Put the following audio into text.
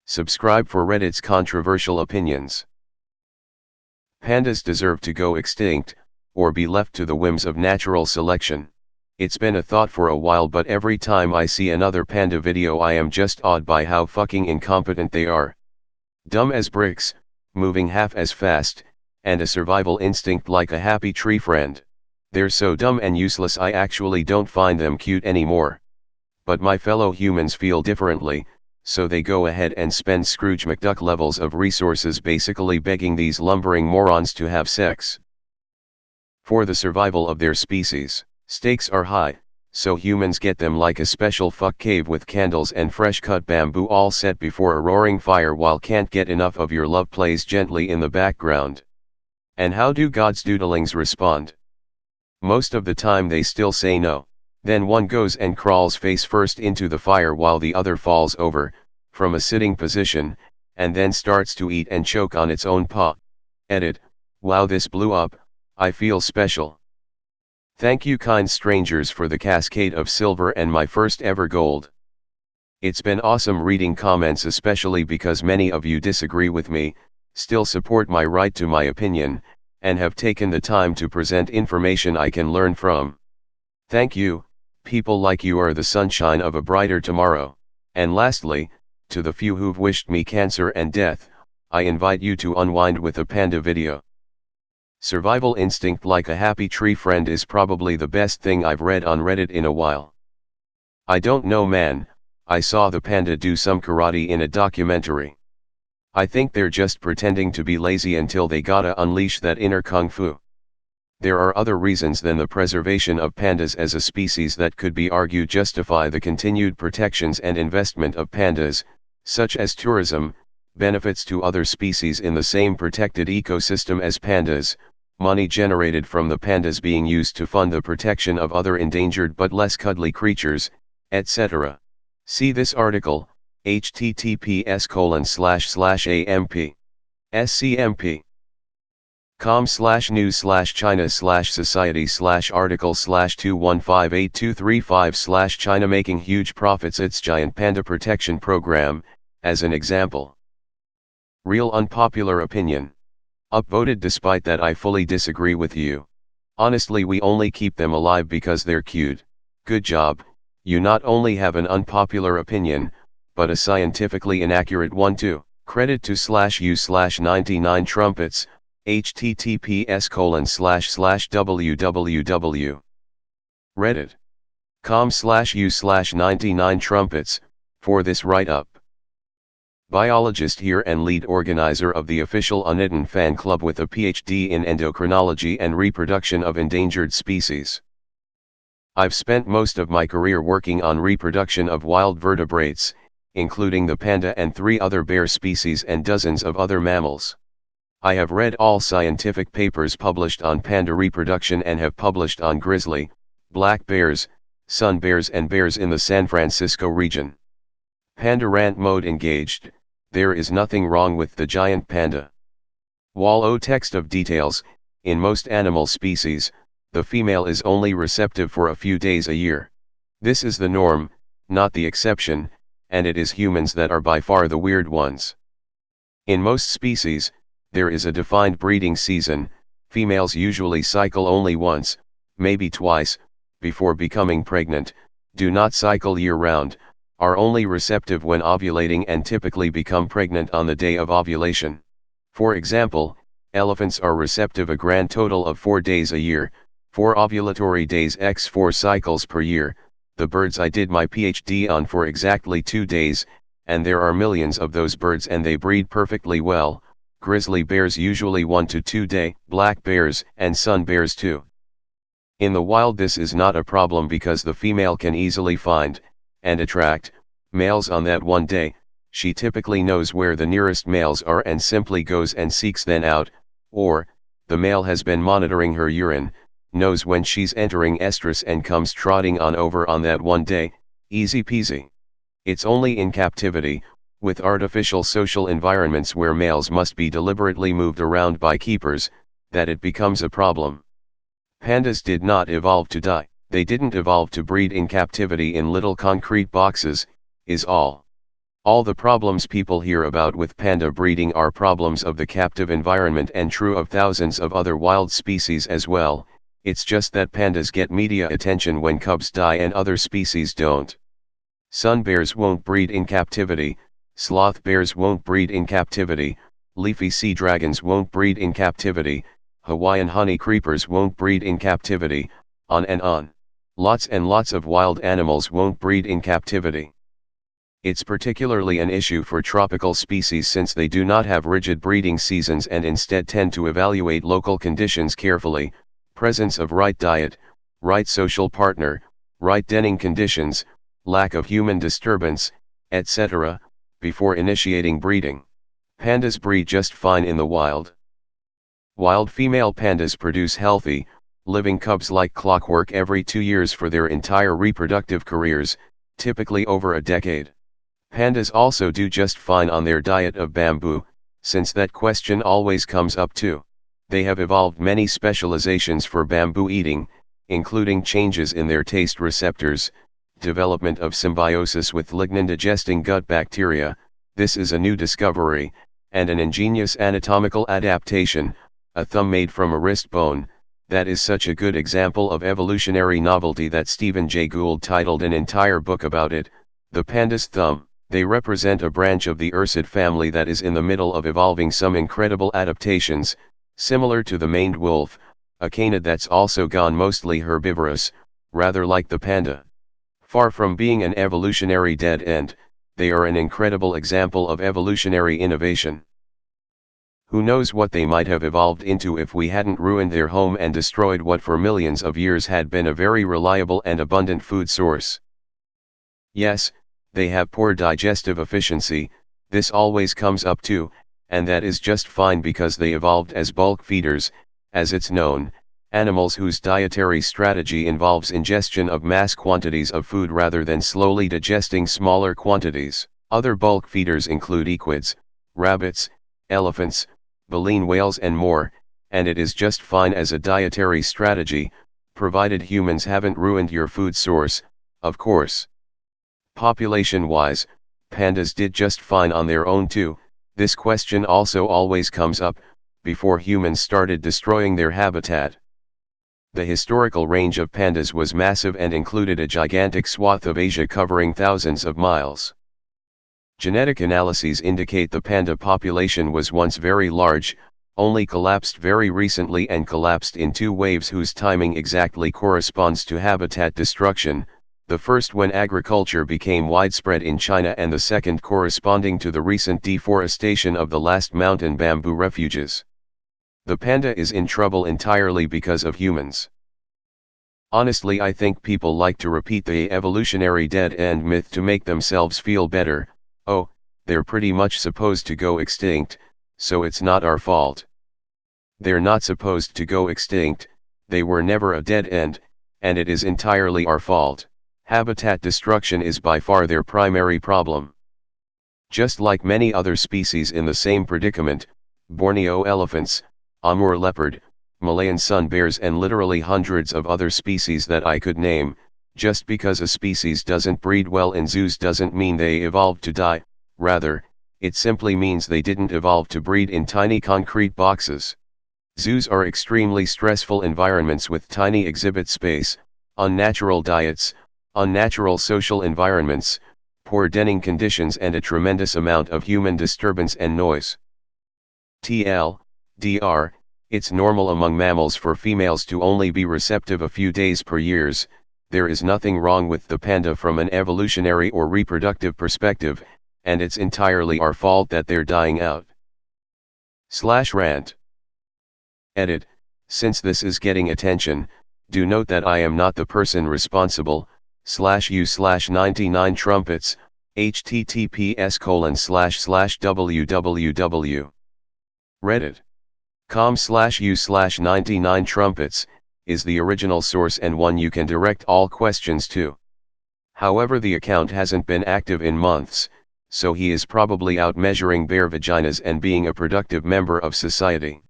Subscribe for Reddit's controversial opinions. Pandas deserve to go extinct, or be left to the whims of natural selection. It's been a thought for a while, but every time I see another panda video I am just awed by how fucking incompetent they are. Dumb as bricks, moving half as fast, and a survival instinct like a happy tree friend. They're so dumb and useless I actually don't find them cute anymore. But my fellow humans feel differently, so they go ahead and spend Scrooge McDuck levels of resources basically begging these lumbering morons to have sex. For the survival of their species, stakes are high, so humans get them like a special fuck cave with candles and fresh cut bamboo all set before a roaring fire while Can't Get Enough of Your Love plays gently in the background. And how do God's doodlings respond? Most of the time they still say no. Then one goes and crawls face first into the fire while the other falls over, from a sitting position, and then starts to eat and choke on its own paw. Edit. Wow, this blew up. I feel special. Thank you kind strangers for the cascade of silver and my first ever gold. It's been awesome reading comments, especially because many of you disagree with me, still support my right to my opinion, and have taken the time to present information I can learn from. Thank you. People like you are the sunshine of a brighter tomorrow. And lastly, to the few who've wished me cancer and death, I invite you to unwind with a panda video. Survival instinct like a happy tree friend is probably the best thing I've read on Reddit in a while. I don't know, man, I saw the panda do some karate in a documentary. I think they're just pretending to be lazy until they gotta unleash that inner kung fu. There are other reasons than the preservation of pandas as a species that could be argued justify the continued protections and investment of pandas, such as tourism, benefits to other species in the same protected ecosystem as pandas, money generated from the pandas being used to fund the protection of other endangered but less cuddly creatures, etc. See this article, https://amp.scmp. com/news/china/article/2158235/China making huge profits its giant panda protection program, as an example. Real unpopular opinion. Upvoted. Despite that, I fully disagree with you. Honestly, we only keep them alive because they're cute. Good job, you not only have an unpopular opinion, but a scientifically inaccurate one too. Credit to /u/99 trumpets. https://www. reddit.com/u/99 trumpets, for this write-up. Biologist here and lead organizer of the official Unidden fan club with a PhD in endocrinology and reproduction of endangered species. I've spent most of my career working on reproduction of wild vertebrates, including the panda and 3 other bear species and dozens of other mammals. I have read all scientific papers published on panda reproduction and have published on grizzly, black bears, sun bears and bears in the San Francisco region. Panda rant mode engaged. There is nothing wrong with the giant panda. Wall text of details. In most animal species, the female is only receptive for a few days a year. This is the norm, not the exception, and it is humans that are by far the weird ones. In most species, there is a defined breeding season. Females usually cycle only once, maybe twice, before becoming pregnant, do not cycle year-round, are only receptive when ovulating and typically become pregnant on the day of ovulation. For example, elephants are receptive a grand total of 4 days a year, 4 ovulatory days x 4 cycles per year. The birds I did my PhD on for exactly 2 days, and there are millions of those birds and they breed perfectly well. Grizzly bears usually 1 to 2 day, black bears and sun bears too. In the wild this is not a problem because the female can easily find, and attract, males on that one day. She typically knows where the nearest males are and simply goes and seeks them out, or, the male has been monitoring her urine, knows when she's entering estrus and comes trotting on over on that one day, easy peasy. It's only in captivity, with artificial social environments where males must be deliberately moved around by keepers, that it becomes a problem. Pandas did not evolve to die. They didn't evolve to breed in captivity in little concrete boxes, is all. All the problems people hear about with panda breeding are problems of the captive environment and true of thousands of other wild species as well. It's just that pandas get media attention when cubs die and other species don't. Sun bears won't breed in captivity, sloth bears won't breed in captivity, leafy sea dragons won't breed in captivity, Hawaiian honey creepers won't breed in captivity, on and on. Lots and lots of wild animals won't breed in captivity. It's particularly an issue for tropical species since they do not have rigid breeding seasons and instead tend to evaluate local conditions carefully, presence of right diet, right social partner, right denning conditions, lack of human disturbance, etc., before initiating breeding. Pandas breed just fine in the wild. Wild female pandas produce healthy, living cubs like clockwork every 2 years for their entire reproductive careers, typically over a decade. Pandas also do just fine on their diet of bamboo, since that question always comes up too. They have evolved many specializations for bamboo eating, including changes in their taste receptors, development of symbiosis with lignin-digesting gut bacteria. This is a new discovery, and an ingenious anatomical adaptation, a thumb made from a wrist bone, that is such a good example of evolutionary novelty that Stephen Jay Gould titled an entire book about it, The Pandas Thumb. They represent a branch of the ursid family that is in the middle of evolving some incredible adaptations, similar to the maned wolf, a canid that's also gone mostly herbivorous, rather like the panda. Far from being an evolutionary dead end, they are an incredible example of evolutionary innovation. Who knows what they might have evolved into if we hadn't ruined their home and destroyed what for millions of years had been a very reliable and abundant food source. Yes, they have poor digestive efficiency, this always comes up too, and that is just fine because they evolved as bulk feeders, as it's known, animals whose dietary strategy involves ingestion of mass quantities of food rather than slowly digesting smaller quantities. Other bulk feeders include equids, rabbits, elephants, baleen whales and more, and it is just fine as a dietary strategy, provided humans haven't ruined your food source, of course. Population-wise, pandas did just fine on their own too. This question also always comes up, before humans started destroying their habitat. The historical range of pandas was massive and included a gigantic swath of Asia covering thousands of miles. Genetic analyses indicate the panda population was once very large, only collapsed very recently and collapsed in 2 waves whose timing exactly corresponds to habitat destruction, the first when agriculture became widespread in China and the second corresponding to the recent deforestation of the last mountain bamboo refuges. The panda is in trouble entirely because of humans. Honestly, I think people like to repeat the evolutionary dead-end myth to make themselves feel better. Oh, they're pretty much supposed to go extinct, so it's not our fault. They're not supposed to go extinct, they were never a dead end, and it is entirely our fault. Habitat destruction is by far their primary problem. Just like many other species in the same predicament, Borneo elephants, Amur leopard, Malayan sun bears and literally hundreds of other species that I could name, just because a species doesn't breed well in zoos doesn't mean they evolved to die, rather, it simply means they didn't evolve to breed in tiny concrete boxes. Zoos are extremely stressful environments with tiny exhibit space, unnatural diets, unnatural social environments, poor denning conditions and a tremendous amount of human disturbance and noise. TLDR, it's normal among mammals for females to only be receptive a few days per year. There is nothing wrong with the panda from an evolutionary or reproductive perspective, and it's entirely our fault that they're dying out. /rant. Edit, since this is getting attention, do note that I am not the person responsible, /u/99 trumpets, https://www. Reddit.com/u/99 trumpets, is the original source and one you can direct all questions to. However, the account hasn't been active in months, so he is probably out measuring bear vaginas and being a productive member of society.